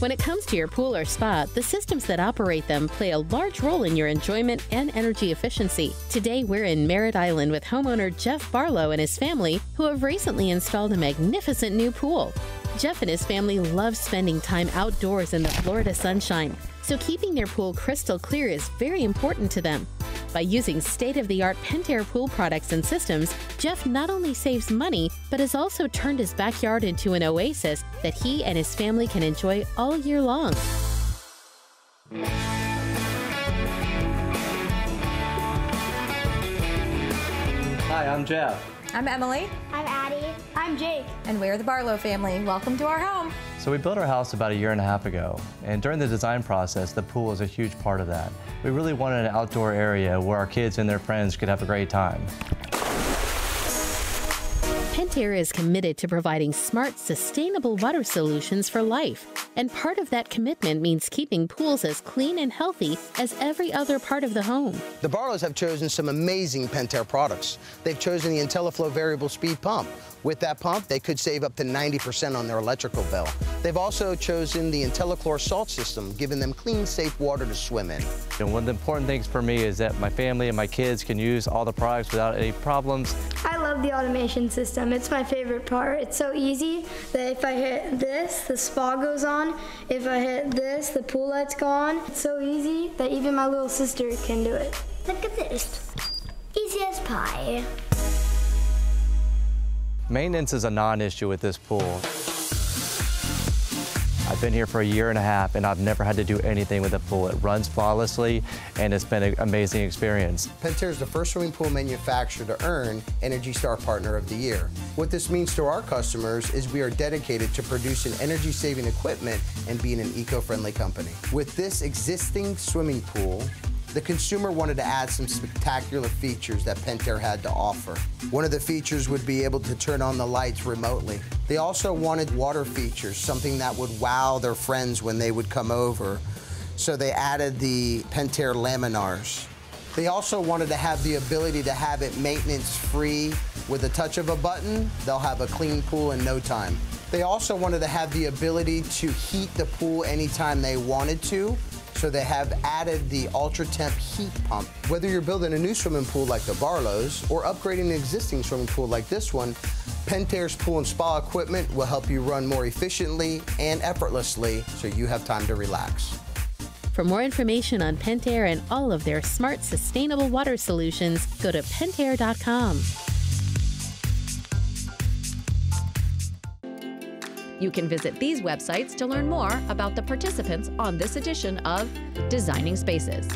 When it comes to your pool or spa, the systems that operate them play a large role in your enjoyment and energy efficiency. Today, we're in Merritt Island with homeowner Jeff Barlow and his family, who have recently installed a magnificent new pool. Jeff and his family love spending time outdoors in the Florida sunshine, so keeping their pool crystal clear is very important to them. By using state-of-the-art Pentair pool products and systems, Jeff not only saves money, but has also turned his backyard into an oasis that he and his family can enjoy all year long. Hi, I'm Jeff. I'm Emily. I'm Addie. I'm Jake. And we're the Barlow family. Welcome to our home. So we built our house about 1.5 years ago, and during the design process, the pool is a huge part of that. We really wanted an outdoor area where our kids and their friends could have a great time. Pentair is committed to providing smart, sustainable water solutions for life. And part of that commitment means keeping pools as clean and healthy as every other part of the home. The Barlows have chosen some amazing Pentair products. They've chosen the IntelliFlow variable speed pump. With that pump, they could save up to 90% on their electrical bill. They've also chosen the IntelliChlor salt system, giving them clean, safe water to swim in. And one of the important things for me is that my family and my kids can use all the products without any problems. I love the automation system. It's my favorite part. It's so easy that if I hit this, the spa goes on. If I hit this, the pool lights go on. It's so easy that even my little sister can do it. Look at this. Easy as pie. Maintenance is a non-issue with this pool. I've been here for 1.5 years and I've never had to do anything with the pool. It runs flawlessly and it's been an amazing experience. Pentair is the first swimming pool manufacturer to earn Energy Star Partner of the Year. What this means to our customers is we are dedicated to producing energy-saving equipment and being an eco-friendly company. With this existing swimming pool, the consumer wanted to add some spectacular features that Pentair had to offer. One of the features would be able to turn on the lights remotely. They also wanted water features, something that would wow their friends when they would come over. So they added the Pentair laminars. They also wanted to have the ability to have it maintenance-free. With a touch of a button, they'll have a clean pool in no time. They also wanted to have the ability to heat the pool anytime they wanted to. So they have added the Ultra Temp heat pump. Whether you're building a new swimming pool like the Barlows or upgrading an existing swimming pool like this one, Pentair's pool and spa equipment will help you run more efficiently and effortlessly so you have time to relax. For more information on Pentair and all of their smart, sustainable water solutions, go to pentair.com. You can visit these websites to learn more about the participants on this edition of Designing Spaces.